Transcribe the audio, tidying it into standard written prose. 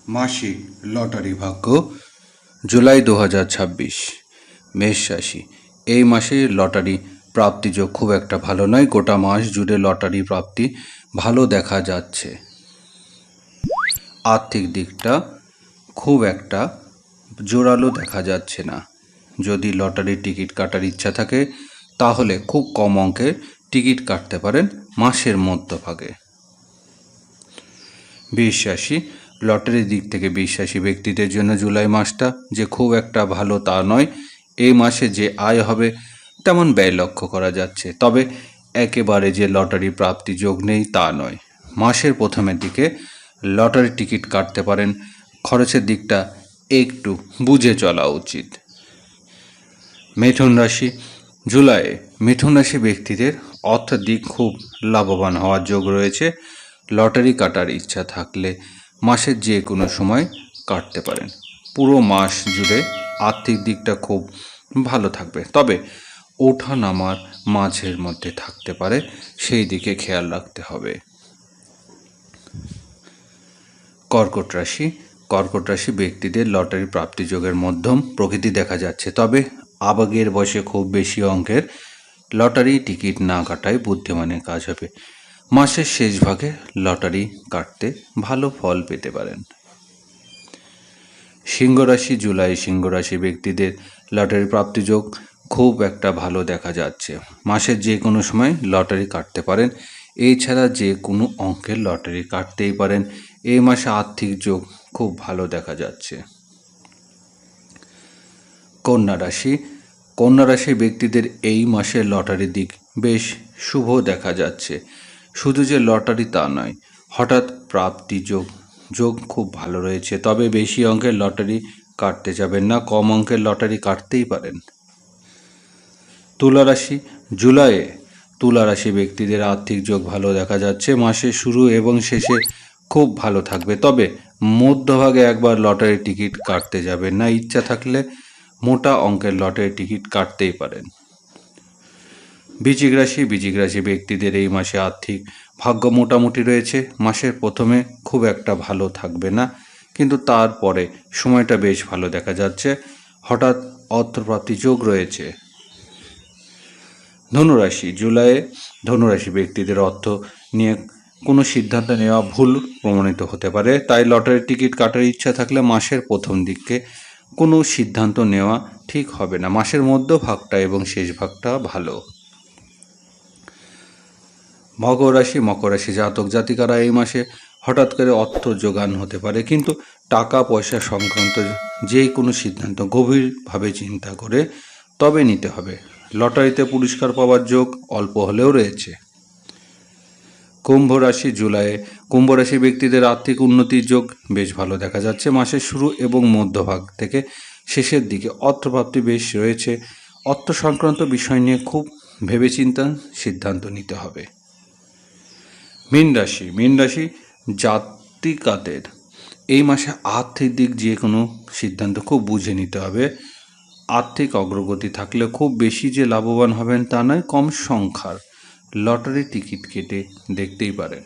মাসিক লটারি ভাগ্য জুলাই 2026 মেষ রাশি। এই মাসে লটারি প্রাপ্তিযোগ খুব একটা ভালো নয়। গোটা মাস জুড়ে লটারি প্রাপ্তি ভালো দেখা যাচ্ছে। আর্থিক দিকটা খুব একটা জোরালো দেখা যাচ্ছে না। যদি লটারির টিকিট কাটার ইচ্ছা থাকে তাহলে খুব কম অঙ্কের টিকিট কাটতে পারেন মাসের মধ্যভাগে। বৃষ রাশি। লটারির দিক থেকে বৃষ রাশি ব্যক্তিদের জন্য জুলাই মাসটা যে খুব একটা ভালো তা নয়। এই মাসে যে আয় হবে তেমন ব্যয় লক্ষ্য করা যাচ্ছে, তবে একেবারে যে লটারি প্রাপ্তি যোগ নেই তা নয়। মাসের প্রথমের দিকে লটারি টিকিট কাটতে পারেন, খরচের দিকটা একটু বুঝে চলা উচিত। মিথুন রাশি। জুলাইয়ে মিথুন রাশি ব্যক্তিদের অর্থের দিক খুব লাভবান হওয়ার যোগ রয়েছে। লটারি কাটার ইচ্ছা থাকলে মাসের যে কোনো সময় কাটতে পারেন। পুরো মাস জুড়ে আর্থিক দিকটা খুব ভালো থাকবে, তবে ওঠা নামার মাঝের মধ্যে থাকতে পারে, সেই দিকে খেয়াল রাখতে হবে। কর্কট রাশি। কর্কট রাশি ব্যক্তিদের লটারি প্রাপ্তি যোগের মধ্যম প্রকৃতি দেখা যাচ্ছে, তবে আবেগের বশে খুব বেশি অঙ্কের লটারি টিকিট না কাটাই বুদ্ধিমানের কাজ হবে। মাসের শেষ ভাগে লটারি কাটতে ভালো ফল পেতে পারেন। সিংহ রাশি। জুলাই সিংহ রাশি ব্যক্তিদের লটারি প্রাপ্তি যোগ খুব একটা ভালো দেখা যাচ্ছে। মাসের যে কোনো সময় লটারি কাটতে পারেন, এছাড়া যে কোনো অঙ্কের লটারি কাটতেই পারেন। এই মাসে আর্থিক যোগ খুব ভালো দেখা যাচ্ছে। কন্যা রাশি। কন্যা রাশি ব্যক্তিদের এই মাসে লটারির দিক বেশ শুভ দেখা যাচ্ছে। শুধু যে লটারি তা নয়, হঠাৎ প্রাপ্তি যোগ খুব ভালো রয়েছে, তবে বেশি অঙ্কের লটারি কাটতে যাবেন না, কম অঙ্কের লটারি কাটতেই পারেন। তুলা রাশি। জুলাইয়ে তুলা রাশি ব্যক্তিদের আর্থিক যোগ ভালো দেখা যাচ্ছে। মাসের শুরু এবং শেষে খুব ভালো থাকবে, তবে মধ্যভাগে একবার লটারি টিকিট কাটতে যাবেন না। ইচ্ছা থাকলে মোটা অঙ্কের লটারি টিকিট কাটতেই পারেন। বৃশ্চিক রাশি। বৃশ্চিক রাশি ব্যক্তিদের এই মাসে আর্থিক ভাগ্য মোটামুটি রয়েছে। মাসের প্রথমে খুব একটা ভালো থাকবে না, কিন্তু তারপরে সময়টা বেশ ভালো দেখা যাচ্ছে। হঠাৎ অর্থপ্রাপ্তি যোগ রয়েছে। ধনুরাশি। জুলাইয়ে ধনুরাশি ব্যক্তিদের অর্থ নিয়ে কোনো সিদ্ধান্ত নেওয়া ভুল প্রমাণিত হতে পারে, তাই লটারির টিকিট কাটার ইচ্ছা থাকলে মাসের প্রথম দিকে কোনো সিদ্ধান্ত নেওয়া ঠিক হবে না। মাসের মধ্য ভাগটা এবং শেষ ভাগটা ভালো। মকর রাশি। মকর রাশি জাতক জাতিকারা এই মাসে হঠাৎ করে অর্থ যোগান হতে পারে, কিন্তু টাকা পয়সা সংক্রান্ত যে কোনো সিদ্ধান্ত গভীরভাবে চিন্তা করে তবে নিতে হবে। লটারিতে পুরস্কার পাওয়ার যোগ অল্প হলেও রয়েছে। কুম্ভ রাশি। জুলাইয়ে কুম্ভ রাশি ব্যক্তিদের আর্থিক উন্নতির যোগ বেশ ভালো দেখা যাচ্ছে। মাসের শুরু এবং মধ্যভাগ থেকে শেষের দিকে অর্থপ্রাপ্তি বেশ রয়েছে। অর্থ সংক্রান্ত বিষয় নিয়ে খুব ভেবেচিন্তে সিদ্ধান্ত নিতে হবে। মীন রাশি। মীন রাশি জাতিকাদের এই মাসে আর্থিক দিক যে কোনো সিদ্ধান্ত খুব বুঝে নিতে হবে। আর্থিক অগ্রগতি থাকলে খুব বেশি যে লাভবান হবেন তা নয়, কম সংখ্যার লটারি টিকিট কেটে দেখতেই পারেন।